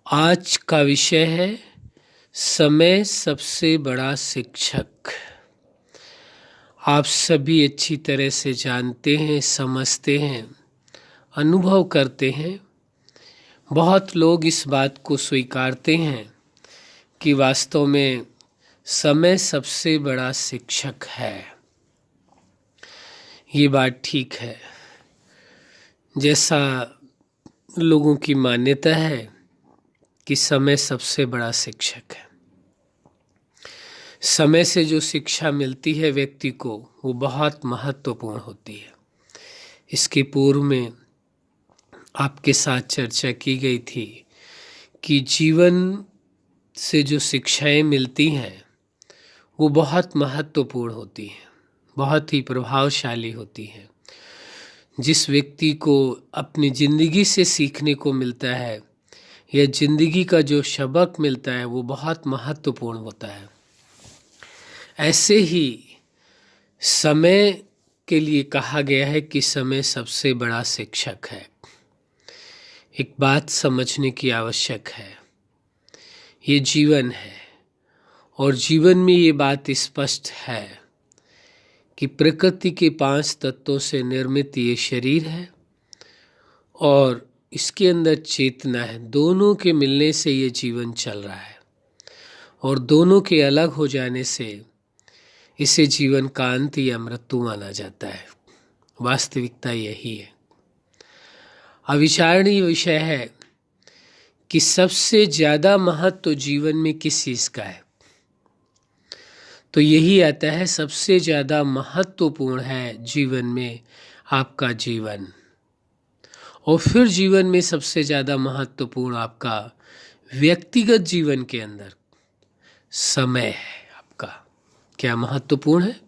आज का विषय है समय सबसे बड़ा शिक्षक। आप सभी अच्छी तरह से जानते हैं, समझते हैं, अनुभव करते हैं। बहुत लोग इस बात को स्वीकारते हैं कि वास्तव में समय सबसे बड़ा शिक्षक है। ये बात ठीक है। जैसा लोगों की मान्यता है कि समय सबसे बड़ा शिक्षक है। समय से जो शिक्षा मिलती है व्यक्ति को, वो बहुत महत्वपूर्ण होती है। इसके पूर्व में आपके साथ चर्चा की गई थी कि जीवन से जो शिक्षाएं मिलती हैं वो बहुत महत्वपूर्ण होती हैं, बहुत ही प्रभावशाली होती हैं। जिस व्यक्ति को अपनी ज़िंदगी से सीखने को मिलता है या ज़िंदगी का जो सबक मिलता है वो बहुत महत्वपूर्ण होता है। ऐसे ही समय के लिए कहा गया है कि समय सबसे बड़ा शिक्षक है। एक बात समझने की आवश्यक है, ये जीवन है और जीवन में ये बात स्पष्ट है कि प्रकृति के 5 तत्वों से निर्मित ये शरीर है और इसके अंदर चेतना है। दोनों के मिलने से ये जीवन चल रहा है और दोनों के अलग हो जाने से इसे जीवन का अंत या मृत्यु माना जाता है। वास्तविकता यही है। अविचारणीय विषय है कि सबसे ज़्यादा महत्व जीवन में किस चीज़ का है, तो यही आता है सबसे ज़्यादा महत्वपूर्ण है जीवन में आपका जीवन। और फिर जीवन में सबसे ज़्यादा महत्वपूर्ण आपका व्यक्तिगत जीवन के अंदर समय है। आपका क्या महत्वपूर्ण है?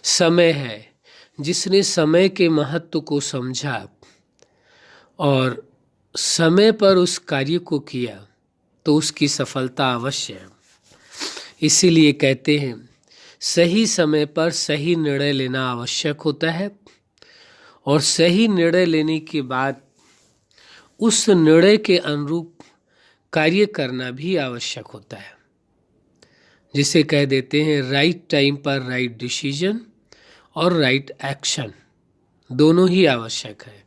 समय है। जिसने समय के महत्व को समझा और समय पर उस कार्य को किया तो उसकी सफलता अवश्य है। इसीलिए कहते हैं सही समय पर सही निर्णय लेना आवश्यक होता है और सही निर्णय लेने के बाद उस निर्णय के अनुरूप कार्य करना भी आवश्यक होता है। जिसे कह देते हैं राइट टाइम पर राइट डिसीजन और राइट एक्शन, दोनों ही आवश्यक है।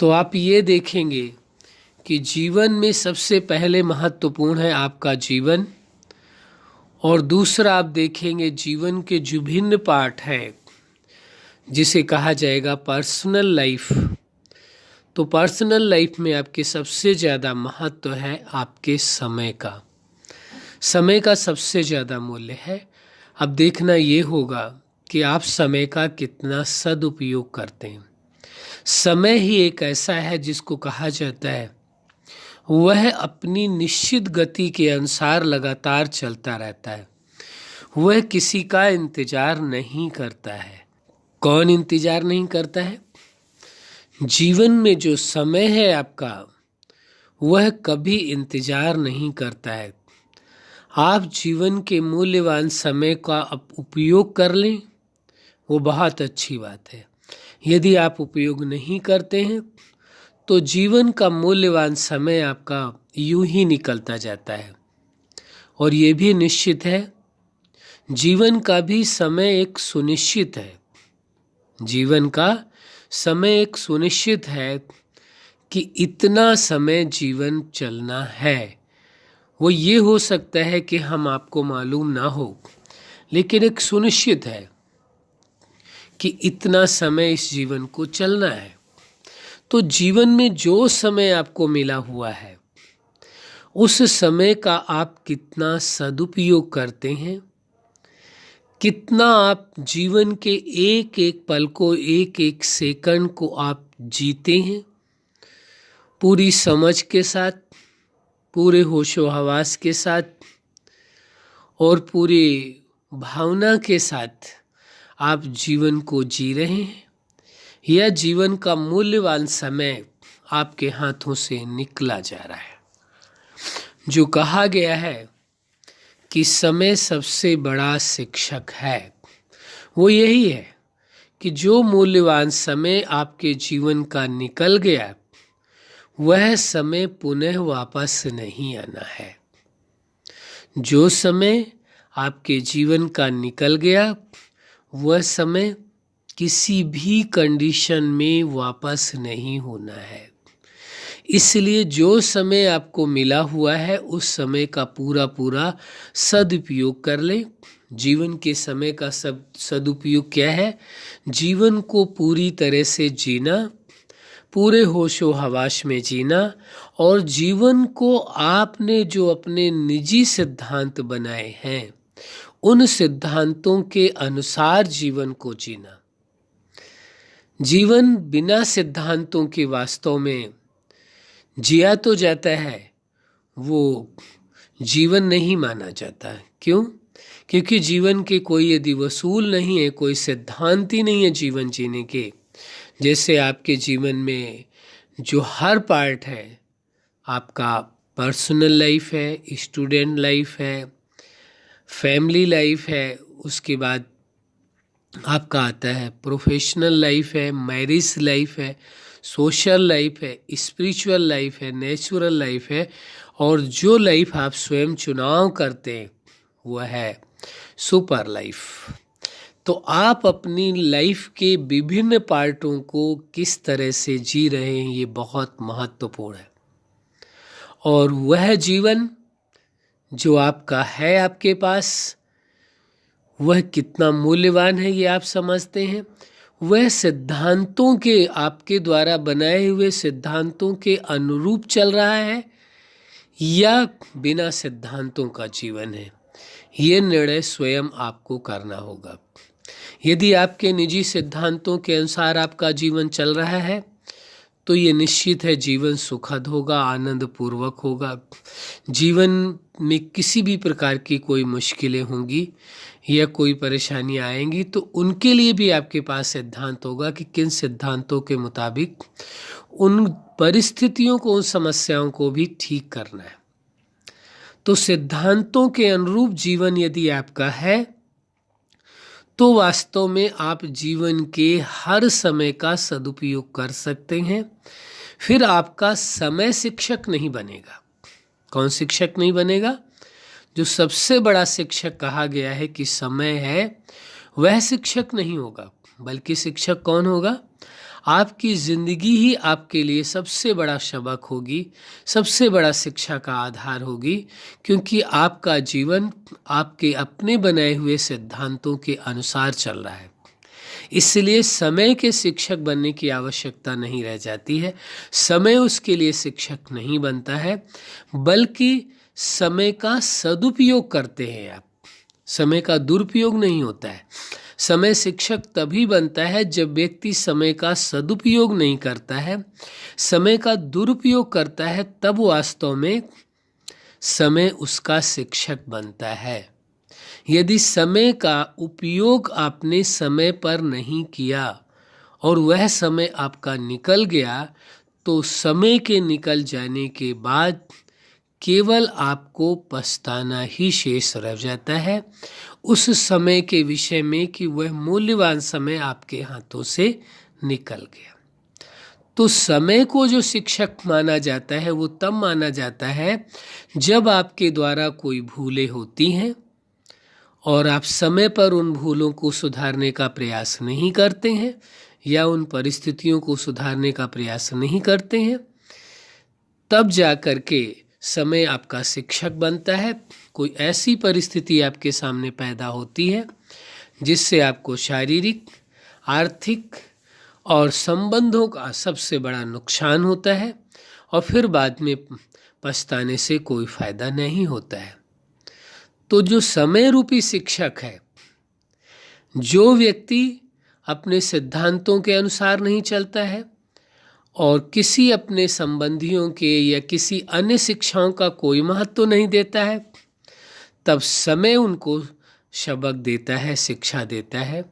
तो आप ये देखेंगे कि जीवन में सबसे पहले महत्वपूर्ण है आपका जीवन और दूसरा आप देखेंगे जीवन के जो भिन्न पार्ट है जिसे कहा जाएगा पर्सनल लाइफ। तो पर्सनल लाइफ में आपके सबसे ज़्यादा महत्व है आपके समय का। समय का सबसे ज़्यादा मूल्य है। अब देखना ये होगा कि आप समय का कितना सदुपयोग करते हैं। समय ही एक ऐसा है जिसको कहा जाता है वह अपनी निश्चित गति के अनुसार लगातार चलता रहता है। वह किसी का इंतजार नहीं करता है। कौन इंतजार नहीं करता है? जीवन में जो समय है आपका वह कभी इंतजार नहीं करता है। आप जीवन के मूल्यवान समय का उपयोग कर लें, वो बहुत अच्छी बात है। यदि आप उपयोग नहीं करते हैं तो जीवन का मूल्यवान समय आपका यूं ही निकलता जाता है। और ये भी निश्चित है, जीवन का भी समय एक सुनिश्चित है। जीवन का समय एक सुनिश्चित है कि इतना समय जीवन चलना है। वो ये हो सकता है कि हम आपको मालूम ना हो, लेकिन एक सुनिश्चित है कि इतना समय इस जीवन को चलना है। तो जीवन में जो समय आपको मिला हुआ है उस समय का आप कितना सदुपयोग करते हैं, कितना आप जीवन के एक एक पल को, एक एक सेकंड को आप जीते हैं पूरी समझ के साथ, पूरे होशो हवास के साथ और पूरी भावना के साथ आप जीवन को जी रहे हैं, या जीवन का मूल्यवान समय आपके हाथों से निकला जा रहा है। जो कहा गया है कि समय सबसे बड़ा शिक्षक है, वो यही है कि जो मूल्यवान समय आपके जीवन का निकल गया वह समय पुनः वापस नहीं आना है। जो समय आपके जीवन का निकल गया, वह समय किसी भी कंडीशन में वापस नहीं होना है। इसलिए जो समय आपको मिला हुआ है उस समय का पूरा पूरा सदुपयोग कर लें। जीवन के समय का सदुपयोग क्या है? जीवन को पूरी तरह से जीना, पूरे होशो हवास में जीना, और जीवन को आपने जो अपने निजी सिद्धांत बनाए हैं उन सिद्धांतों के अनुसार जीवन को जीना। जीवन बिना सिद्धांतों के वास्तव में जिया तो जाता है, वो जीवन नहीं माना जाता। क्यों? क्योंकि जीवन के कोई यदि वसूल नहीं है, कोई सिद्धांत ही नहीं है जीवन जीने के। जैसे आपके जीवन में जो हर पार्ट है, आपका पर्सनल लाइफ है, स्टूडेंट लाइफ है, फैमिली लाइफ है, उसके बाद आपका आता है प्रोफेशनल लाइफ है, मैरिज लाइफ है, सोशल लाइफ है, स्पिरिचुअल लाइफ है, नेचुरल लाइफ है, और जो लाइफ आप स्वयं चुनाव करते हैं वह है सुपर लाइफ। तो आप अपनी लाइफ के विभिन्न पार्टों को किस तरह से जी रहे हैं, ये बहुत महत्वपूर्ण है। और वह जीवन जो आपका है आपके पास, वह कितना मूल्यवान है ये आप समझते हैं? वह सिद्धांतों के, आपके द्वारा बनाए हुए सिद्धांतों के अनुरूप चल रहा है या बिना सिद्धांतों का जीवन है? ये निर्णय स्वयं आपको करना होगा। यदि आपके निजी सिद्धांतों के अनुसार आपका जीवन चल रहा है तो ये निश्चित है जीवन सुखद होगा, आनंद पूर्वक होगा। जीवन में किसी भी प्रकार की कोई मुश्किलें होंगी या कोई परेशानियां आएंगी तो उनके लिए भी आपके पास सिद्धांत होगा कि किन सिद्धांतों के मुताबिक उन परिस्थितियों को, उन समस्याओं को भी ठीक करना है। तो सिद्धांतों के अनुरूप जीवन यदि आपका है तो वास्तव में आप जीवन के हर समय का सदुपयोग कर सकते हैं। फिर आपका समय शिक्षक नहीं बनेगा। कौन शिक्षक नहीं बनेगा? जो सबसे बड़ा शिक्षक कहा गया है कि समय है, वह शिक्षक नहीं होगा, बल्कि शिक्षक कौन होगा? आपकी जिंदगी ही आपके लिए सबसे बड़ा सबक होगी, सबसे बड़ा शिक्षा का आधार होगी, क्योंकि आपका जीवन आपके अपने बनाए हुए सिद्धांतों के अनुसार चल रहा है। इसलिए समय के शिक्षक बनने की आवश्यकता नहीं रह जाती है। समय उसके लिए शिक्षक नहीं बनता है, बल्कि समय का सदुपयोग करते हैं आप। समय का दुरुपयोग नहीं होता है। समय शिक्षक तभी बनता है जब व्यक्ति समय का सदुपयोग नहीं करता है, समय का दुरुपयोग करता है, तब वास्तव में समय उसका शिक्षक बनता है। यदि समय का उपयोग आपने समय पर नहीं किया और वह समय आपका निकल गया, तो समय के निकल जाने के बाद केवल आपको पछताना ही शेष रह जाता है उस समय के विषय में कि वह मूल्यवान समय आपके हाथों से निकल गया। तो समय को जो शिक्षक माना जाता है वो तब माना जाता है जब आपके द्वारा कोई भूलें होती हैं और आप समय पर उन भूलों को सुधारने का प्रयास नहीं करते हैं या उन परिस्थितियों को सुधारने का प्रयास नहीं करते हैं, तब जा कर के समय आपका शिक्षक बनता है। कोई ऐसी परिस्थिति आपके सामने पैदा होती है जिससे आपको शारीरिक, आर्थिक और संबंधों का सबसे बड़ा नुकसान होता है और फिर बाद में पछताने से कोई फायदा नहीं होता है। तो जो समय रूपी शिक्षक है, जो व्यक्ति अपने सिद्धांतों के अनुसार नहीं चलता है और किसी अपने संबंधियों के या किसी अन्य शिक्षाओं का कोई महत्व नहीं देता है, तब समय उनको सबक देता है, शिक्षा देता है।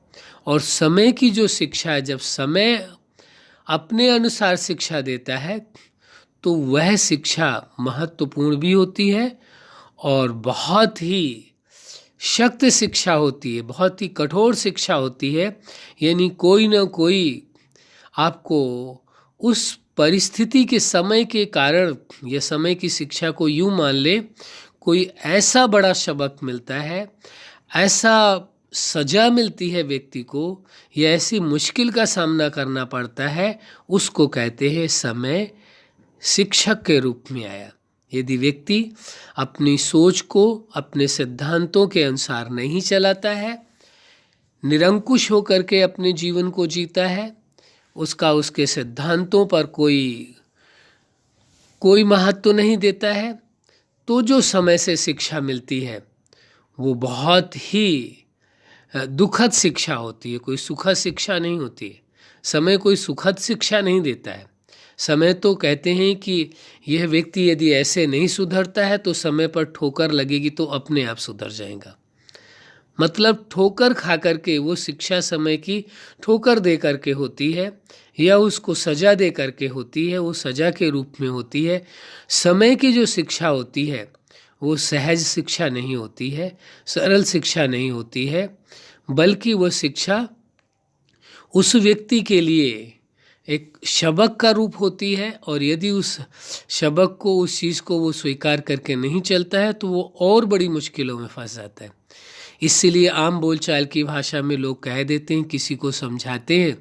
और समय की जो शिक्षा है, जब समय अपने अनुसार शिक्षा देता है तो वह शिक्षा महत्वपूर्ण भी होती है और बहुत ही सख्त शिक्षा होती है, बहुत ही कठोर शिक्षा होती है। यानी कोई ना कोई आपको उस परिस्थिति के समय के कारण या समय की शिक्षा को यूं मान ले, कोई ऐसा बड़ा सबक मिलता है, ऐसा सजा मिलती है व्यक्ति को, या ऐसी मुश्किल का सामना करना पड़ता है, उसको कहते हैं समय शिक्षक के रूप में आया। यदि व्यक्ति अपनी सोच को अपने सिद्धांतों के अनुसार नहीं चलाता है, निरंकुश होकर के अपने जीवन को जीता है, उसका उसके सिद्धांतों पर कोई महत्व नहीं देता है, तो जो समय से शिक्षा मिलती है वो बहुत ही दुखद शिक्षा होती है, कोई सुखद शिक्षा नहीं होती है। समय कोई सुखद शिक्षा नहीं देता है। समय तो कहते हैं कि यह व्यक्ति यदि ऐसे नहीं सुधरता है तो समय पर ठोकर लगेगी तो अपने आप सुधर जाएगा। मतलब ठोकर खा करके वो शिक्षा समय की ठोकर दे करके होती है, या उसको सजा दे करके होती है, वो सजा के रूप में होती है। समय की जो शिक्षा होती है वो सहज शिक्षा नहीं होती है, सरल शिक्षा नहीं होती है, बल्कि वह शिक्षा उस व्यक्ति के लिए एक सबक का रूप होती है, और यदि उस सबक को, उस चीज़ को वो स्वीकार करके नहीं चलता है तो वो और बड़ी मुश्किलों में फंस जाता है। इसीलिए आम बोलचाल की भाषा में लोग कह देते हैं, किसी को समझाते हैं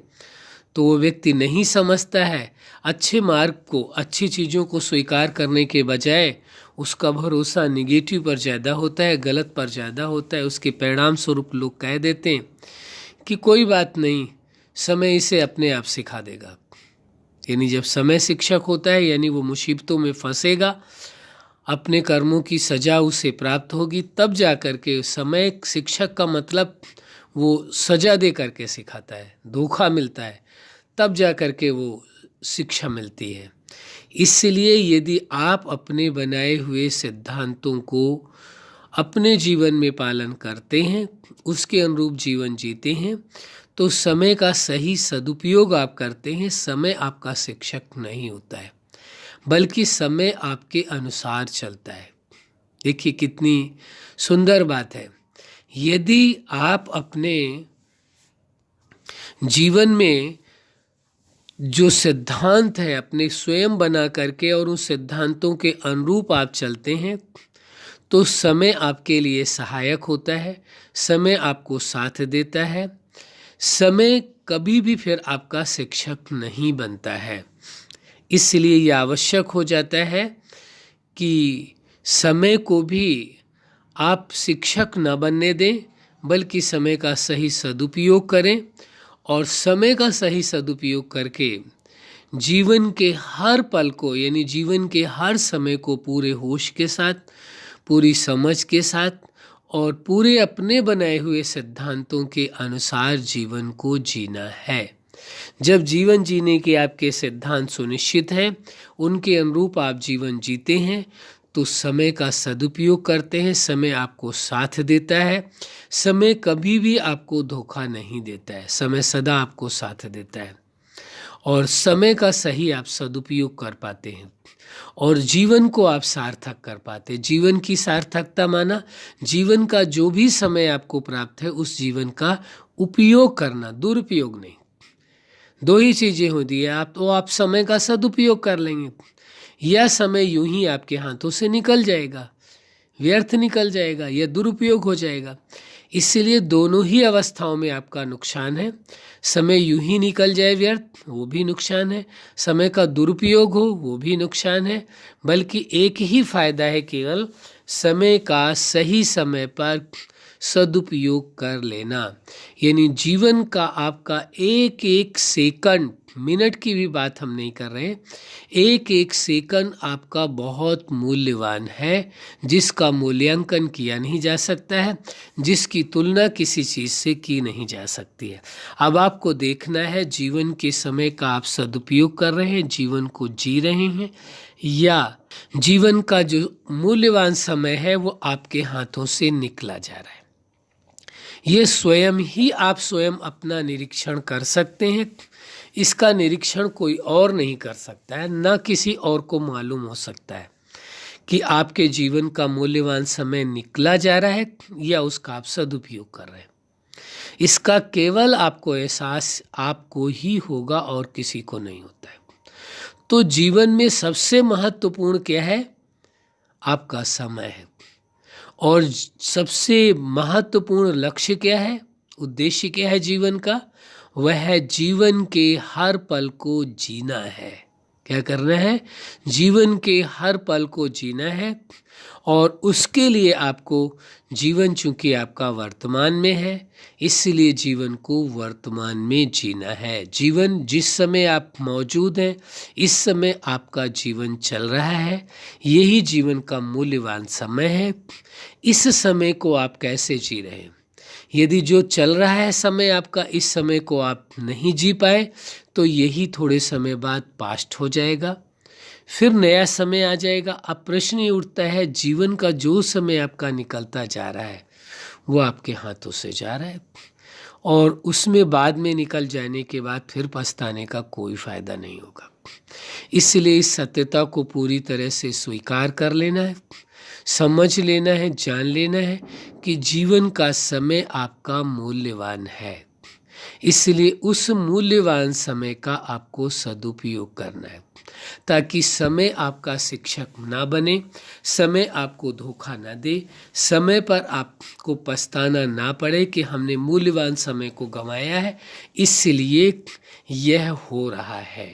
तो वो व्यक्ति नहीं समझता है, अच्छे मार्ग को, अच्छी चीज़ों को स्वीकार करने के बजाय उसका भरोसा निगेटिव पर ज़्यादा होता है, गलत पर ज़्यादा होता है। उसके परिणाम स्वरूप लोग कह देते हैं कि कोई बात नहीं, समय इसे अपने आप सिखा देगा। यानी जब समय शिक्षक होता है, यानी वो मुसीबतों में फंसेगा, अपने कर्मों की सजा उसे प्राप्त होगी, तब जा कर के समय शिक्षक का मतलब वो सजा दे करके सिखाता है, धोखा मिलता है, तब जा कर के वो शिक्षा मिलती है। इसलिए यदि आप अपने बनाए हुए सिद्धांतों को अपने जीवन में पालन करते हैं, उसके अनुरूप जीवन जीते हैं, तो समय का सही सदुपयोग आप करते हैं। समय आपका शिक्षक नहीं होता है, बल्कि समय आपके अनुसार चलता है। देखिए कितनी सुंदर बात है। यदि आप अपने जीवन में जो सिद्धांत है अपने स्वयं बना करके और उन सिद्धांतों के अनुरूप आप चलते हैं, तो समय आपके लिए सहायक होता है, समय आपको साथ देता है। समय कभी भी फिर आपका शिक्षक नहीं बनता है। इसलिए यह आवश्यक हो जाता है कि समय को भी आप शिक्षक न बनने दें, बल्कि समय का सही सदुपयोग करें, और समय का सही सदुपयोग करके जीवन के हर पल को, यानी जीवन के हर समय को पूरे होश के साथ, पूरी समझ के साथ और पूरे अपने बनाए हुए सिद्धांतों के अनुसार जीवन को जीना है। जब जीवन जीने के आपके सिद्धांत सुनिश्चित हैं, उनके अनुरूप आप जीवन जीते हैं, तो समय का सदुपयोग करते हैं, समय आपको साथ देता है, समय कभी भी आपको धोखा नहीं देता है, समय सदा आपको साथ देता है, और समय का सही आप सदुपयोग कर पाते हैं और जीवन को आप सार्थक कर पाते हैं। जीवन की सार्थकता माना जीवन का जो भी समय आपको प्राप्त है उस जीवन का उपयोग करना, दुरुपयोग नहीं। दो ही चीज़ें होती है, आप समय का सदुपयोग कर लेंगे, या समय यूं ही आपके हाथों से निकल जाएगा, व्यर्थ निकल जाएगा या दुरुपयोग हो जाएगा। इसलिए दोनों ही अवस्थाओं में आपका नुकसान है। समय यूं ही निकल जाए व्यर्थ, वो भी नुकसान है, समय का दुरुपयोग हो वो भी नुकसान है। बल्कि एक ही फायदा है, केवल समय का सही समय पर सदुपयोग कर लेना। यानी जीवन का आपका एक एक सेकंड, मिनट की भी बात हम नहीं कर रहे, एक एक सेकंड आपका बहुत मूल्यवान है, जिसका मूल्यांकन किया नहीं जा सकता है, जिसकी तुलना किसी चीज़ से की नहीं जा सकती है। अब आपको देखना है जीवन के समय का आप सदुपयोग कर रहे हैं, जीवन को जी रहे हैं, या जीवन का जो मूल्यवान समय है वो आपके हाथों से निकला जा रहा है। ये स्वयं ही आप स्वयं अपना निरीक्षण कर सकते हैं। इसका निरीक्षण कोई और नहीं कर सकता है, ना किसी और को मालूम हो सकता है कि आपके जीवन का मूल्यवान समय निकला जा रहा है या उसका आप सदुपयोग कर रहे हैं। इसका केवल आपको एहसास आपको ही होगा और किसी को नहीं होता है। तो जीवन में सबसे महत्वपूर्ण क्या है? आपका समय है। और सबसे महत्वपूर्ण लक्ष्य क्या है, उद्देश्य क्या है जीवन का? वह है जीवन के हर पल को जीना है। क्या करना है? जीवन के हर पल को जीना है। और उसके लिए आपको, जीवन चूंकि आपका वर्तमान में है, इसलिए जीवन को वर्तमान में जीना है। जीवन जिस समय आप मौजूद हैं, इस समय आपका जीवन चल रहा है, यही जीवन का मूल्यवान समय है। इस समय को आप कैसे जी रहे हैं? यदि जो चल रहा है समय आपका, इस समय को आप नहीं जी पाए, तो यही थोड़े समय बाद पास्ट हो जाएगा, फिर नया समय आ जाएगा। अब प्रश्न ये उठता है, जीवन का जो समय आपका निकलता जा रहा है वो आपके हाथों से जा रहा है, और उसमें बाद में निकल जाने के बाद फिर पछताने का कोई फायदा नहीं होगा। इसलिए इस सत्यता को पूरी तरह से स्वीकार कर लेना है, समझ लेना है, जान लेना है कि जीवन का समय आपका मूल्यवान है। इसलिए उस मूल्यवान समय का आपको सदुपयोग करना है, ताकि समय आपका शिक्षक ना बने, समय आपको धोखा ना दे, समय पर आपको पछताना ना पड़े कि हमने मूल्यवान समय को गंवाया है। इसलिए यह हो रहा है।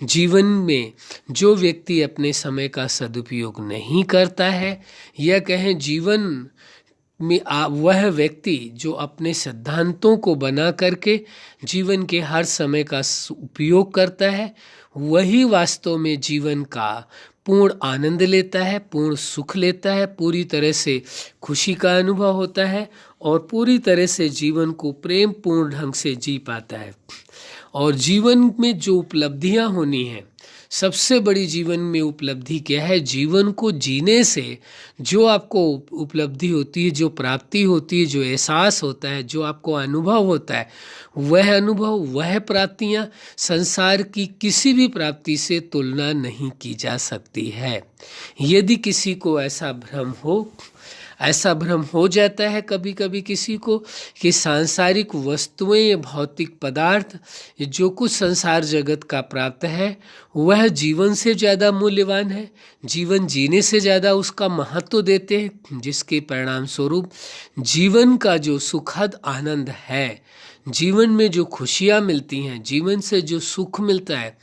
जीवन में जो व्यक्ति अपने समय का सदुपयोग नहीं करता है, या कहें जीवन में वह व्यक्ति जो अपने सिद्धांतों को बना करके जीवन के हर समय का उपयोग करता है, वही वास्तव में जीवन का पूर्ण आनंद लेता है, पूर्ण सुख लेता है, पूरी तरह से खुशी का अनुभव होता है, और पूरी तरह से जीवन को प्रेम पूर्ण ढंग से जी पाता है। और जीवन में जो उपलब्धियां होनी हैं, सबसे बड़ी जीवन में उपलब्धि क्या है? जीवन को जीने से जो आपको उपलब्धि होती है, जो प्राप्ति होती है, जो एहसास होता है, जो आपको अनुभव होता है, वह अनुभव, वह प्राप्तियां संसार की किसी भी प्राप्ति से तुलना नहीं की जा सकती है। यदि किसी को ऐसा भ्रम हो जाता है कभी कभी किसी को कि सांसारिक वस्तुएं, भौतिक पदार्थ, जो कुछ संसार जगत का प्राप्त है वह जीवन से ज़्यादा मूल्यवान है, जीवन जीने से ज़्यादा उसका महत्व देते हैं, जिसके परिणाम स्वरूप जीवन का जो सुखद आनंद है, जीवन में जो खुशियाँ मिलती हैं, जीवन से जो सुख मिलता है,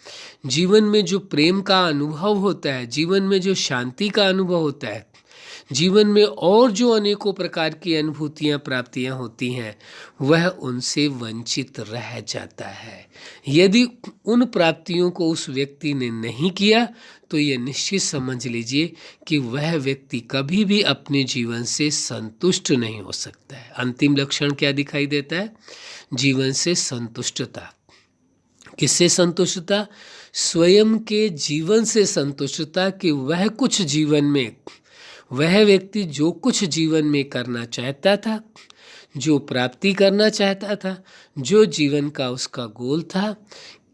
जीवन में जो प्रेम का अनुभव होता है, जीवन में जो शांति का अनुभव होता है, जीवन में और जो अनेकों प्रकार की अनुभूतियाँ, प्राप्तियाँ होती हैं, वह उनसे वंचित रह जाता है। यदि उन प्राप्तियों को उस व्यक्ति ने नहीं किया, तो ये निश्चित समझ लीजिए कि वह व्यक्ति कभी भी अपने जीवन से संतुष्ट नहीं हो सकता है। अंतिम लक्षण क्या दिखाई देता है? जीवन से संतुष्टता। किससे संतुष्टता? स्वयं के जीवन से संतुष्टता कि वह व्यक्ति जो कुछ जीवन में करना चाहता था, जो प्राप्ति करना चाहता था, जो जीवन का उसका गोल था,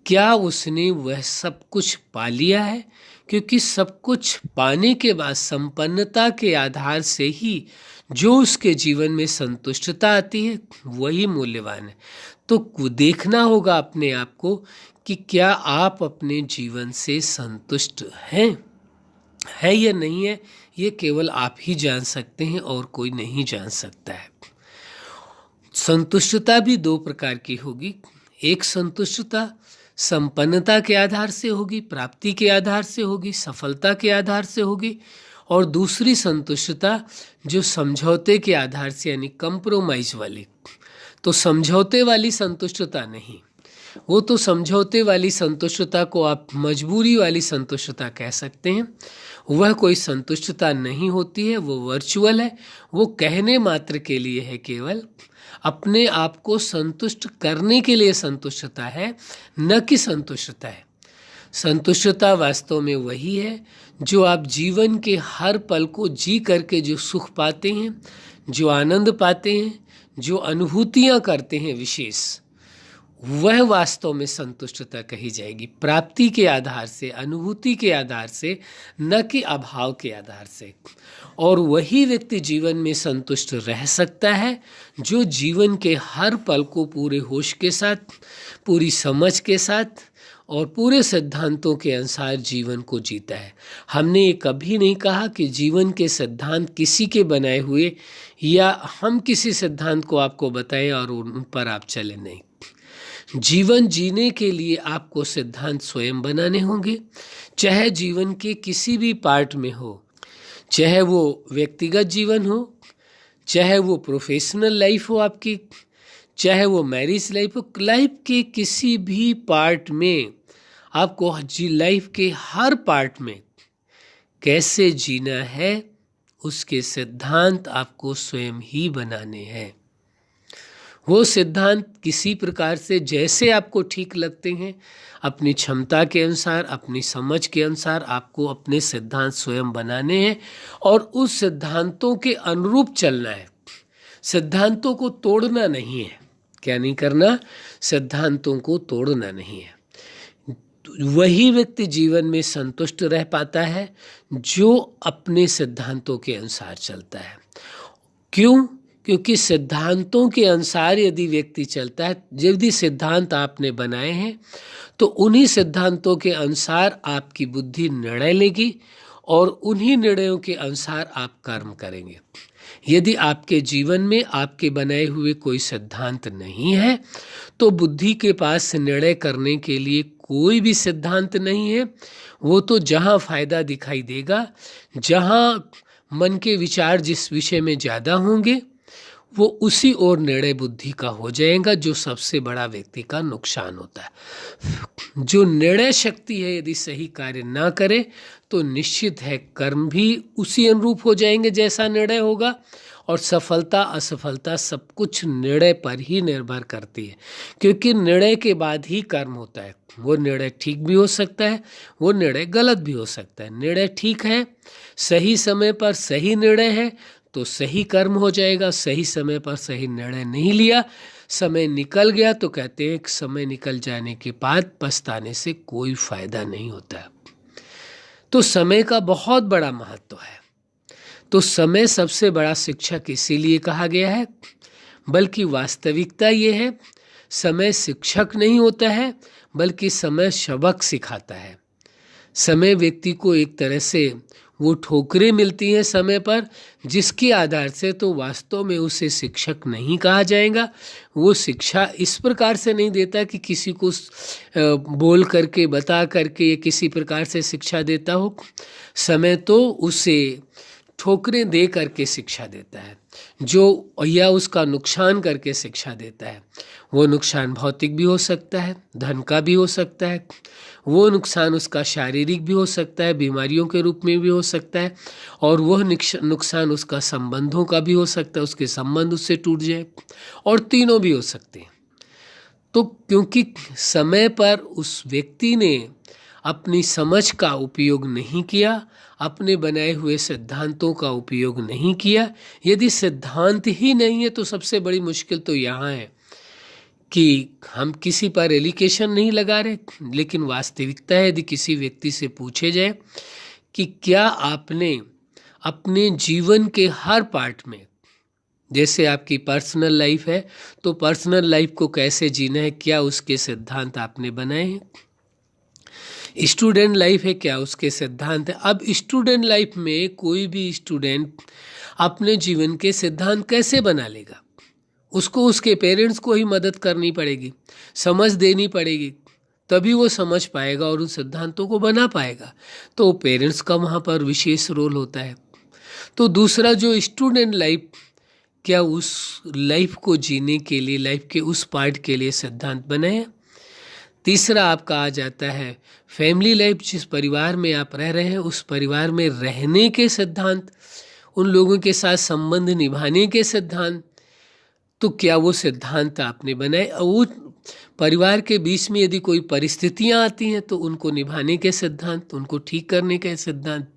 क्या उसने वह सब कुछ पा लिया है? क्योंकि सब कुछ पाने के बाद संपन्नता के आधार से ही जो उसके जीवन में संतुष्टता आती है, वही मूल्यवान है। तो देखना होगा अपने आप को कि क्या आप अपने जीवन से संतुष्ट हैं, है या नहीं है। ये केवल आप ही जान सकते हैं और कोई नहीं जान सकता है। संतुष्टता भी दो प्रकार की होगी। एक संतुष्टता संपन्नता के आधार से होगी, प्राप्ति के आधार से होगी, सफलता के आधार से होगी, और दूसरी संतुष्टता जो समझौते के आधार से, यानी कंप्रोमाइज वाली। तो समझौते वाली संतुष्टता नहीं, वो तो समझौते वाली संतुष्टता को आप मजबूरी वाली संतुष्टता कह सकते हैं। वह कोई संतुष्टता नहीं होती है, वो वर्चुअल है, वो कहने मात्र के लिए है, केवल अपने आप को संतुष्ट करने के लिए संतुष्टता है, न कि संतुष्टता है। संतुष्टता वास्तव में वही है जो आप जीवन के हर पल को जी करके जो सुख पाते हैं, जो आनंद पाते हैं, जो अनुभूतियाँ करते हैं विशेष, वह वास्तव में संतुष्टता कही जाएगी। प्राप्ति के आधार से, अनुभूति के आधार से, न कि अभाव के आधार से। और वही व्यक्ति जीवन में संतुष्ट रह सकता है जो जीवन के हर पल को पूरे होश के साथ, पूरी समझ के साथ और पूरे सिद्धांतों के अनुसार जीवन को जीता है। हमने ये कभी नहीं कहा कि जीवन के सिद्धांत किसी के बनाए हुए या हम किसी सिद्धांत को आपको बताएं और उन पर आप चलें, नहीं। जीवन जीने के लिए आपको सिद्धांत स्वयं बनाने होंगे, चाहे जीवन के किसी भी पार्ट में हो, चाहे वो व्यक्तिगत जीवन हो, चाहे वो प्रोफेशनल लाइफ हो आपकी, चाहे वो मैरिज लाइफ हो। लाइफ के किसी भी पार्ट में आपको लाइफ के हर पार्ट में कैसे जीना है उसके सिद्धांत आपको स्वयं ही बनाने हैं। वो सिद्धांत किसी प्रकार से जैसे आपको ठीक लगते हैं, अपनी क्षमता के अनुसार, अपनी समझ के अनुसार आपको अपने सिद्धांत स्वयं बनाने हैं और उस सिद्धांतों के अनुरूप चलना है। सिद्धांतों को तोड़ना नहीं है। क्या नहीं करना? सिद्धांतों को तोड़ना नहीं है। वही व्यक्ति जीवन में संतुष्ट रह पाता है जो अपने सिद्धांतों के अनुसार चलता है। क्यों? क्योंकि सिद्धांतों के अनुसार यदि व्यक्ति चलता है, यदि सिद्धांत आपने बनाए हैं तो उन्हीं सिद्धांतों के अनुसार आपकी बुद्धि निर्णय लेगी और उन्हीं निर्णयों के अनुसार आप कर्म करेंगे। यदि आपके जीवन में आपके बनाए हुए कोई सिद्धांत नहीं है तो बुद्धि के पास निर्णय करने के लिए कोई भी सिद्धांत नहीं है। वो तो जहाँ फायदा दिखाई देगा, जहाँ मन के विचार जिस विषय में ज़्यादा होंगे, वो उसी ओर निर्णय बुद्धि का हो जाएगा, जो सबसे बड़ा व्यक्ति का नुकसान होता है। जो निर्णय शक्ति है यदि सही कार्य ना करे तो निश्चित है कर्म भी उसी अनुरूप हो जाएंगे जैसा निर्णय होगा, और सफलता असफलता सब कुछ निर्णय पर ही निर्भर करती है, क्योंकि निर्णय के बाद ही कर्म होता है। वो निर्णय ठीक भी हो सकता है, वो निर्णय गलत भी हो सकता है। निर्णय ठीक है, सही समय पर सही निर्णय है तो सही कर्म हो जाएगा। सही समय पर सही निर्णय नहीं लिया, समय निकल गया, तो कहते हैं कि समय निकल जाने के बाद पछताने से कोई फायदा नहीं होता। तो समय का बहुत बड़ा महत्व है। तो समय सबसे बड़ा शिक्षक इसीलिए कहा गया है, बल्कि वास्तविकता ये है समय शिक्षक नहीं होता है, बल्कि समय सबक सिखाता है। समय व्यक्ति को एक तरह से वो ठोकरें मिलती हैं समय पर, जिसके आधार से तो वास्तव में उसे शिक्षक नहीं कहा जाएगा। वो शिक्षा इस प्रकार से नहीं देता कि किसी को बोल करके, बता करके या किसी प्रकार से शिक्षा देता हो। समय तो उसे ठोकरें दे करके शिक्षा देता है, जो या उसका नुकसान करके शिक्षा देता है। वो नुकसान भौतिक भी हो सकता है, धन का भी हो सकता है, वो नुकसान उसका शारीरिक भी हो सकता है, बीमारियों के रूप में भी हो सकता है, और वह नुकसान उसका संबंधों का भी हो सकता है, उसके संबंध उससे टूट जाए, और तीनों भी हो सकते हैं। तो क्योंकि समय पर उस व्यक्ति ने अपनी समझ का उपयोग नहीं किया, अपने बनाए हुए सिद्धांतों का उपयोग नहीं किया। यदि सिद्धांत ही नहीं है तो सबसे बड़ी मुश्किल तो यहाँ है कि हम किसी पर एलिगेशन नहीं लगा रहे, लेकिन वास्तविकता है यदि किसी व्यक्ति से पूछे जाए कि क्या आपने अपने जीवन के हर पार्ट में, जैसे आपकी पर्सनल लाइफ है तो पर्सनल लाइफ को कैसे जीना है, क्या उसके सिद्धांत आपने बनाए हैं? स्टूडेंट लाइफ है, क्या उसके सिद्धांत है? अब स्टूडेंट लाइफ में कोई भी स्टूडेंट अपने जीवन के सिद्धांत कैसे बना लेगा? उसको उसके पेरेंट्स को ही मदद करनी पड़ेगी, समझ देनी पड़ेगी, तभी वो समझ पाएगा और उन सिद्धांतों को बना पाएगा। तो पेरेंट्स का वहाँ पर विशेष रोल होता है। तो दूसरा, जो स्टूडेंट लाइफ, क्या उस लाइफ को जीने के लिए, लाइफ के उस पार्ट के लिए सिद्धांत बनाए? तीसरा आपका आ जाता है फैमिली लाइफ, जिस परिवार में आप रह रहे हैं उस परिवार में रहने के सिद्धांत, उन लोगों के साथ संबंध निभाने के सिद्धांत। तो क्या वो सिद्धांत आपने बनाए? वो परिवार के बीच में यदि कोई परिस्थितियां आती हैं तो उनको निभाने के सिद्धांत, उनको ठीक करने के सिद्धांत,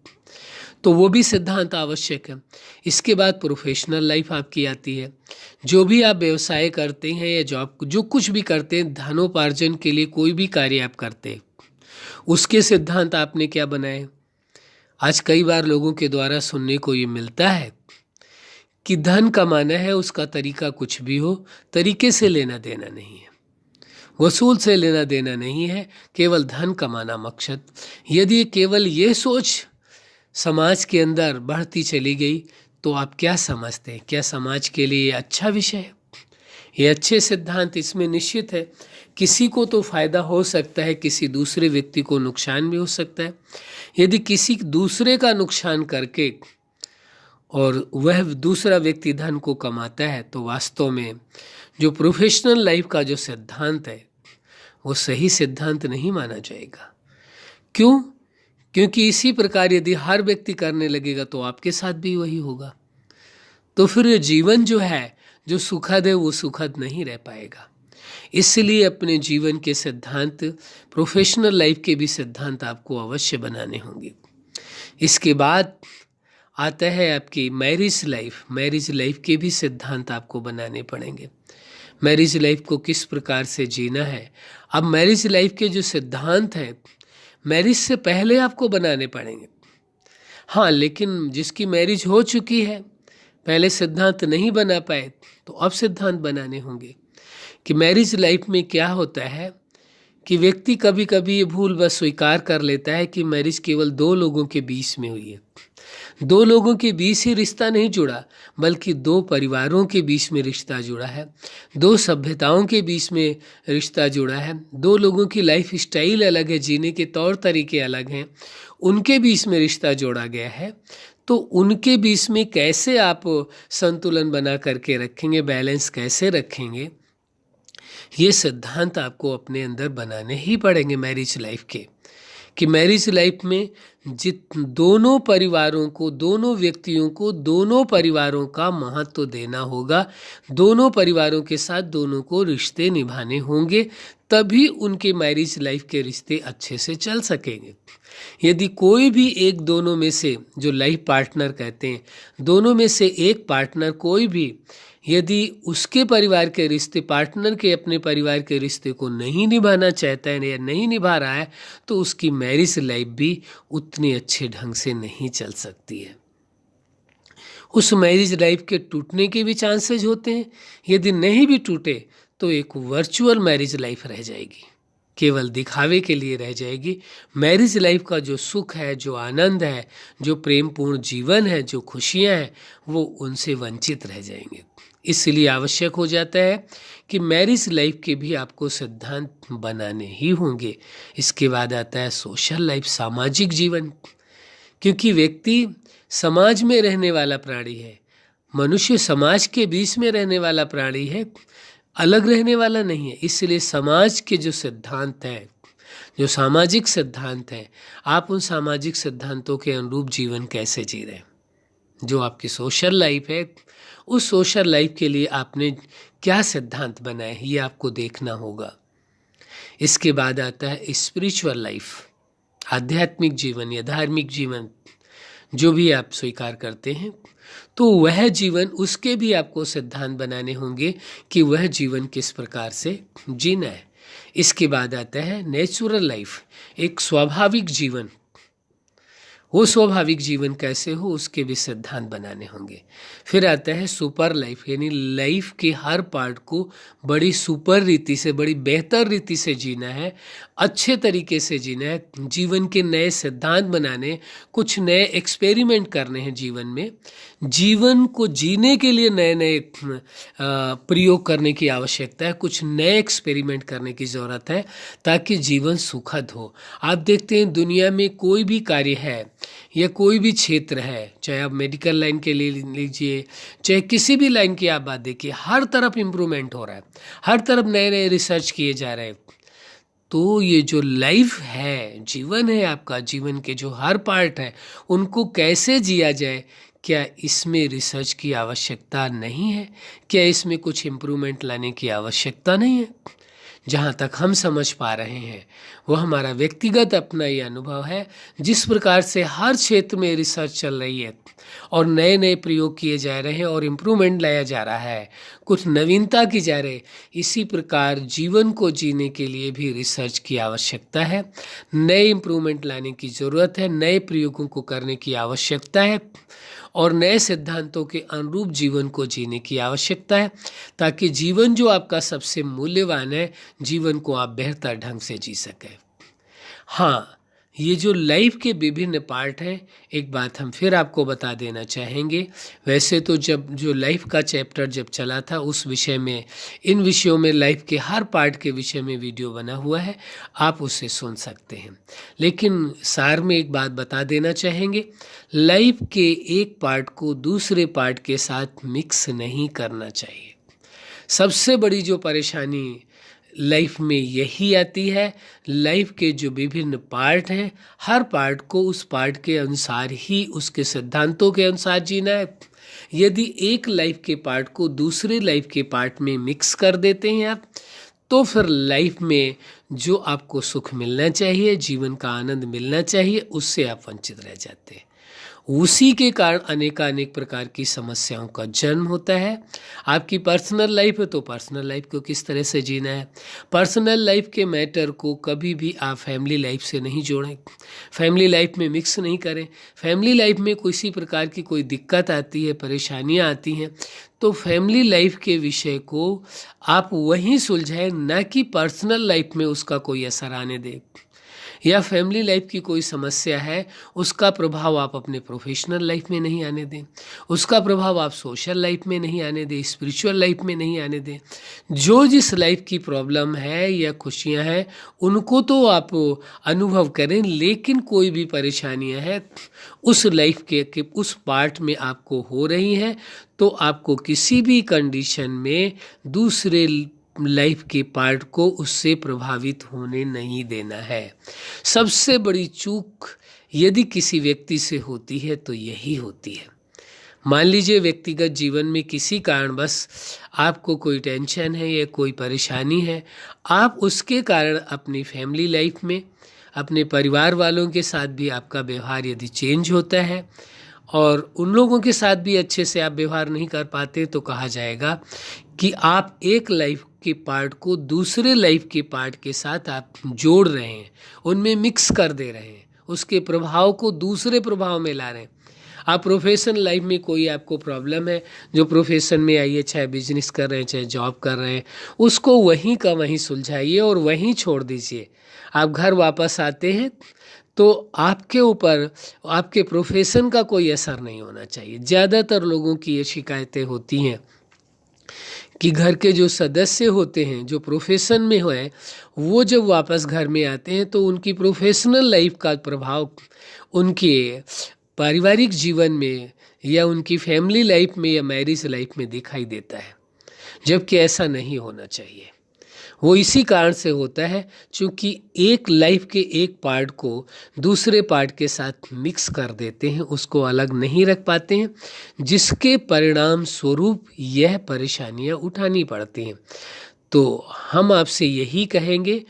तो वो भी सिद्धांत आवश्यक है। इसके बाद प्रोफेशनल लाइफ आपकी आती है। जो भी आप व्यवसाय करते हैं या जॉब, जो कुछ भी करते हैं, धनोपार्जन के लिए कोई भी कार्य आप करते हैं, उसके सिद्धांत आपने क्या बनाए? आज कई बार लोगों के द्वारा सुनने को ये मिलता है कि धन कमाना है, उसका तरीका कुछ भी हो, तरीके से लेना देना नहीं है। वसूल से लेना देना नहीं है, केवल धन कमाना मकसद। यदि केवल ये सोच समाज के अंदर बढ़ती चली गई तो आप क्या समझते हैं? क्या समाज के लिए अच्छा विषय है? ये अच्छे सिद्धांत इसमें निश्चित है किसी को तो फायदा हो सकता है, किसी दूसरे व्यक्ति को नुकसान भी हो सकता है। यदि किसी दूसरे का नुकसान करके और वह दूसरा व्यक्ति धन को कमाता है तो वास्तव में जो प्रोफेशनल लाइफ का जो सिद्धांत है वो सही सिद्धांत नहीं माना जाएगा। क्यों? क्योंकि इसी प्रकार यदि हर व्यक्ति करने लगेगा तो आपके साथ भी वही होगा। तो फिर ये जीवन जो है, जो सुखद है, वो सुखद नहीं रह पाएगा। इसलिए अपने जीवन के सिद्धांत, प्रोफेशनल लाइफ के भी सिद्धांत आपको अवश्य बनाने होंगे। इसके बाद आता है आपकी मैरिज लाइफ। मैरिज लाइफ के भी सिद्धांत आपको बनाने पड़ेंगे। मैरिज लाइफ को किस प्रकार से जीना है। अब मैरिज लाइफ के जो सिद्धांत हैं मैरिज से पहले आपको बनाने पड़ेंगे। हाँ, लेकिन जिसकी मैरिज हो चुकी है, पहले सिद्धांत नहीं बना पाए तो अब सिद्धांत बनाने होंगे कि मैरिज लाइफ में क्या होता है कि व्यक्ति कभी कभी ये भूल बस स्वीकार कर लेता है कि मैरिज केवल दो लोगों के बीच में हुई है। दो लोगों के बीच ही रिश्ता नहीं जुड़ा, बल्कि दो परिवारों के बीच में रिश्ता जुड़ा है, दो सभ्यताओं के बीच में रिश्ता जुड़ा है, दो लोगों की लाइफ स्टाइल अलग है, जीने के तौर तरीके अलग हैं, उनके बीच में रिश्ता जोड़ा गया है। तो उनके बीच में कैसे आप संतुलन बना करके रखेंगे, बैलेंस कैसे रखेंगे, ये सिद्धांत आपको अपने अंदर बनाने ही पड़ेंगे मैरिज लाइफ के। कि मैरिज लाइफ में दोनों परिवारों को, दोनों व्यक्तियों को, दोनों परिवारों का महत्व देना होगा। दोनों परिवारों के साथ दोनों को रिश्ते निभाने होंगे, तभी उनके मैरिज लाइफ के रिश्ते अच्छे से चल सकेंगे। यदि कोई भी एक दोनों में से, जो लाइफ पार्टनर कहते हैं, दोनों में से एक पार्टनर कोई भी यदि उसके परिवार के रिश्ते, पार्टनर के अपने परिवार के रिश्ते को नहीं निभाना चाहता है या नहीं निभा रहा है, तो उसकी मैरिज लाइफ भी उतनी अच्छे ढंग से नहीं चल सकती है। उस मैरिज लाइफ के टूटने के भी चांसेस होते हैं। यदि नहीं भी टूटे तो एक वर्चुअल मैरिज लाइफ रह जाएगी, केवल दिखावे के लिए रह जाएगी। मैरिज लाइफ का जो सुख है, जो आनंद है, जो प्रेमपूर्ण जीवन है, जो खुशियां हैं, वो उनसे वंचित रह जाएंगे। इसलिए आवश्यक हो जाता है कि मैरिज लाइफ के भी आपको सिद्धांत बनाने ही होंगे। इसके बाद आता है सोशल लाइफ, सामाजिक जीवन। क्योंकि व्यक्ति समाज में रहने वाला प्राणी है, मनुष्य समाज के बीच में रहने वाला प्राणी है, अलग रहने वाला नहीं है। इसलिए समाज के जो सिद्धांत हैं, जो सामाजिक सिद्धांत हैं, आप उन सामाजिक सिद्धांतों के अनुरूप जीवन कैसे जी रहे हैं। जो आपकी सोशल लाइफ है, उस सोशल लाइफ के लिए आपने क्या सिद्धांत बनाए, ये आपको देखना होगा। इसके बाद आता है स्पिरिचुअल लाइफ, आध्यात्मिक जीवन या धार्मिक जीवन, जो भी आप स्वीकार करते हैं, तो वह जीवन, उसके भी आपको सिद्धांत बनाने होंगे कि वह जीवन किस प्रकार से जीना है। इसके बाद आता है नेचुरल लाइफ, एक स्वाभाविक जीवन। वो स्वाभाविक जीवन कैसे हो, उसके भी सिद्धांत बनाने होंगे। फिर आता है सुपर लाइफ, यानी लाइफ के हर पार्ट को बड़ी सुपर रीति से, बड़ी बेहतर रीति से जीना है, अच्छे तरीके से जीना है, जीवन के नए सिद्धांत बनाने, कुछ नए एक्सपेरिमेंट करने हैं जीवन में। जीवन को जीने के लिए नए नए प्रयोग करने की आवश्यकता है, कुछ नए एक्सपेरिमेंट करने की ज़रूरत है ताकि जीवन सुखद हो। आप देखते हैं दुनिया में कोई भी कार्य है या कोई भी क्षेत्र है, चाहे आप मेडिकल लाइन के लिए लीजिए, चाहे किसी भी लाइन की आप बात देखिए, हर तरफ इम्प्रूवमेंट हो रहा है, हर तरफ नए नए रिसर्च किए जा रहे हैं। तो ये जो लाइफ है, जीवन है आपका, जीवन के जो हर पार्ट है, उनको कैसे जिया जाए, क्या इसमें रिसर्च की आवश्यकता नहीं है? क्या इसमें कुछ इम्प्रूवमेंट लाने की आवश्यकता नहीं है? जहाँ तक हम समझ पा रहे हैं वो हमारा व्यक्तिगत अपना ये अनुभव है। जिस प्रकार से हर क्षेत्र में रिसर्च चल रही है और नए नए प्रयोग किए जा रहे हैं और इम्प्रूवमेंट लाया जा रहा है, कुछ नवीनता की जा रही है। इसी प्रकार जीवन को जीने के लिए भी रिसर्च की आवश्यकता है, नए इम्प्रूवमेंट लाने की ज़रूरत है, नए प्रयोगों को करने की आवश्यकता है और नए सिद्धांतों के अनुरूप जीवन को जीने की आवश्यकता है, ताकि जीवन जो आपका सबसे मूल्यवान है, जीवन को आप बेहतर ढंग से जी सकें। हाँ, ये जो लाइफ के विभिन्न पार्ट हैं, एक बात हम फिर आपको बता देना चाहेंगे। वैसे तो जब जो लाइफ का चैप्टर जब चला था उस विषय में, इन विषयों में लाइफ के हर पार्ट के विषय में वीडियो बना हुआ है, आप उसे सुन सकते हैं। लेकिन सार में एक बात बता देना चाहेंगे, लाइफ के एक पार्ट को दूसरे पार्ट के साथ मिक्स नहीं करना चाहिए। सबसे बड़ी जो परेशानी लाइफ में यही आती है, लाइफ के जो विभिन्न पार्ट हैं, हर पार्ट को उस पार्ट के अनुसार ही, उसके सिद्धांतों के अनुसार जीना है। यदि एक लाइफ के पार्ट को दूसरे लाइफ के पार्ट में मिक्स कर देते हैं आप, तो फिर लाइफ में जो आपको सुख मिलना चाहिए, जीवन का आनंद मिलना चाहिए, उससे आप वंचित रह जाते हैं। उसी के कारण अनेकानेक प्रकार की समस्याओं का जन्म होता है। आपकी पर्सनल लाइफ है तो पर्सनल लाइफ को किस तरह से जीना है, पर्सनल लाइफ के मैटर को कभी भी आप फैमिली लाइफ से नहीं जोड़ें, फैमिली लाइफ में मिक्स नहीं करें। फैमिली लाइफ में किसी प्रकार की कोई दिक्कत आती है, परेशानियां आती हैं, तो फैमिली लाइफ के विषय को आप वहीं सुलझाएं, ना कि पर्सनल लाइफ में उसका कोई असर आने दें। या फैमिली लाइफ की कोई समस्या है, उसका प्रभाव आप अपने प्रोफेशनल लाइफ में नहीं आने दें, उसका प्रभाव आप सोशल लाइफ में नहीं आने दें, स्पिरिचुअल लाइफ में नहीं आने दें। जो जिस लाइफ की प्रॉब्लम है या खुशियां हैं, उनको तो आप अनुभव करें, लेकिन कोई भी परेशानियां हैं उस लाइफ के उस पार्ट में आपको हो रही हैं, तो आपको किसी भी कंडीशन में दूसरे लाइफ के पार्ट को उससे प्रभावित होने नहीं देना है। सबसे बड़ी चूक यदि किसी व्यक्ति से होती है तो यही होती है। मान लीजिए व्यक्तिगत जीवन में किसी कारणवश आपको कोई टेंशन है या कोई परेशानी है, आप उसके कारण अपनी फैमिली लाइफ में, अपने परिवार वालों के साथ भी आपका व्यवहार यदि चेंज होता है और उन लोगों के साथ भी अच्छे से आप व्यवहार नहीं कर पाते, तो कहा जाएगा कि आप एक लाइफ के पार्ट को दूसरे लाइफ के पार्ट के साथ आप जोड़ रहे हैं, उनमें मिक्स कर दे रहे हैं, उसके प्रभाव को दूसरे प्रभाव में ला रहे हैं। आप प्रोफेशनल लाइफ में कोई आपको प्रॉब्लम है, जो प्रोफेशन में आई है, चाहे बिजनेस कर रहे हैं चाहे जॉब कर रहे हैं, उसको वहीं का वहीं सुलझाइए और वहीं छोड़ दीजिए। आप घर वापस आते हैं तो आपके ऊपर, आपके प्रोफेशन का कोई असर नहीं होना चाहिए। ज़्यादातर लोगों की ये शिकायतें होती हैं कि घर के जो सदस्य होते हैं, जो प्रोफेशन में हुए, वो जब वापस घर में आते हैं तो उनकी प्रोफेशनल लाइफ का प्रभाव उनके पारिवारिक जीवन में या उनकी फैमिली लाइफ में या मैरिज लाइफ में दिखाई देता है, जबकि ऐसा नहीं होना चाहिए। वो इसी कारण से होता है क्योंकि एक लाइफ के एक पार्ट को दूसरे पार्ट के साथ मिक्स कर देते हैं, उसको अलग नहीं रख पाते हैं, जिसके परिणाम स्वरूप यह परेशानियां उठानी पड़ती हैं। तो हम आपसे यही कहेंगे,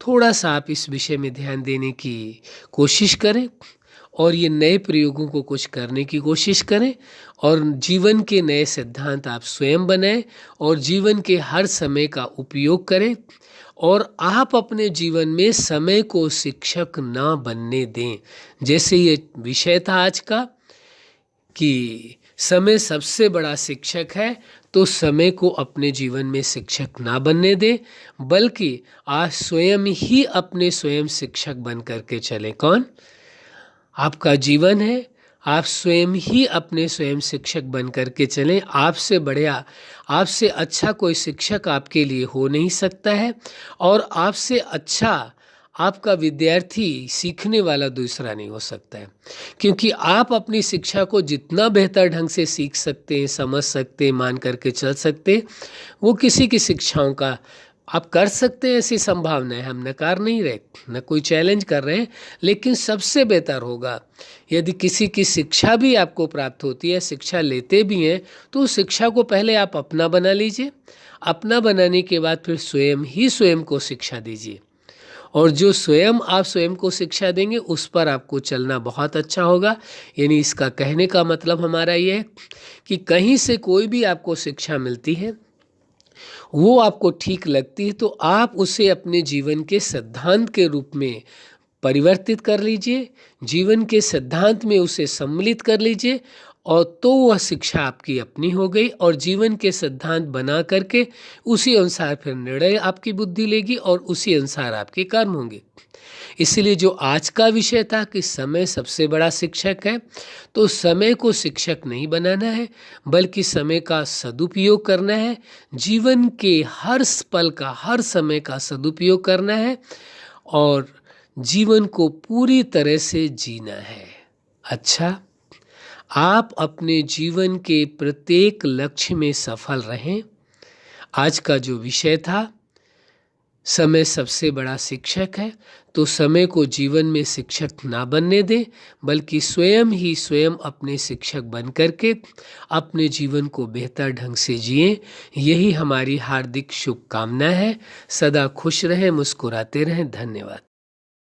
थोड़ा सा आप इस विषय में ध्यान देने की कोशिश करें और ये नए प्रयोगों को कुछ करने की कोशिश करें और जीवन के नए सिद्धांत आप स्वयं बनाएं और जीवन के हर समय का उपयोग करें। और आप अपने जीवन में समय को शिक्षक ना बनने दें। जैसे ये विषय था आज का कि समय सबसे बड़ा शिक्षक है, तो समय को अपने जीवन में शिक्षक ना बनने दें, बल्कि आप स्वयं ही अपने स्वयं शिक्षक बन करके चलें। कौन? आपका जीवन है, आप स्वयं ही अपने स्वयं शिक्षक बन करके चलें। आपसे बढ़िया, आपसे अच्छा कोई शिक्षक आपके लिए हो नहीं सकता है और आपसे अच्छा आपका विद्यार्थी सीखने वाला दूसरा नहीं हो सकता है, क्योंकि आप अपनी शिक्षा को जितना बेहतर ढंग से सीख सकते हैं, समझ सकते हैं, मान करके चल सकते हैं, वो किसी की शिक्षाओं का आप कर सकते हैं। ऐसी संभावना है, हम नकार नहीं रहे, न कोई चैलेंज कर रहे हैं, लेकिन सबसे बेहतर होगा यदि किसी की शिक्षा भी आपको प्राप्त होती है, शिक्षा लेते भी हैं, तो उस शिक्षा को पहले आप अपना बना लीजिए। अपना बनाने के बाद फिर स्वयं ही स्वयं को शिक्षा दीजिए, और जो स्वयं आप स्वयं को शिक्षा देंगे उस पर आपको चलना बहुत अच्छा होगा। यानी इसका कहने का मतलब हमारा ये है कि कहीं से कोई भी आपको शिक्षा मिलती है वो आपको ठीक लगती है तो आप उसे अपने जीवन के सिद्धांत के रूप में परिवर्तित कर लीजिए, जीवन के सिद्धांत में उसे सम्मिलित कर लीजिए, और तो वह शिक्षा आपकी अपनी हो गई और जीवन के सिद्धांत बना करके उसी अनुसार फिर निर्णय आपकी बुद्धि लेगी और उसी अनुसार आपके कर्म होंगे। इसलिए जो आज का विषय था कि समय सबसे बड़ा शिक्षक है, तो समय को शिक्षक नहीं बनाना है बल्कि समय का सदुपयोग करना है, जीवन के हर पल का, हर समय का सदुपयोग करना है और जीवन को पूरी तरह से जीना है। अच्छा, आप अपने जीवन के प्रत्येक लक्ष्य में सफल रहें। आज का जो विषय था, समय सबसे बड़ा शिक्षक है, तो समय को जीवन में शिक्षक ना बनने दें बल्कि स्वयं ही स्वयं अपने शिक्षक बन करके अपने जीवन को बेहतर ढंग से जिएं। यही हमारी हार्दिक शुभकामना है। सदा खुश रहें, मुस्कुराते रहें। धन्यवाद।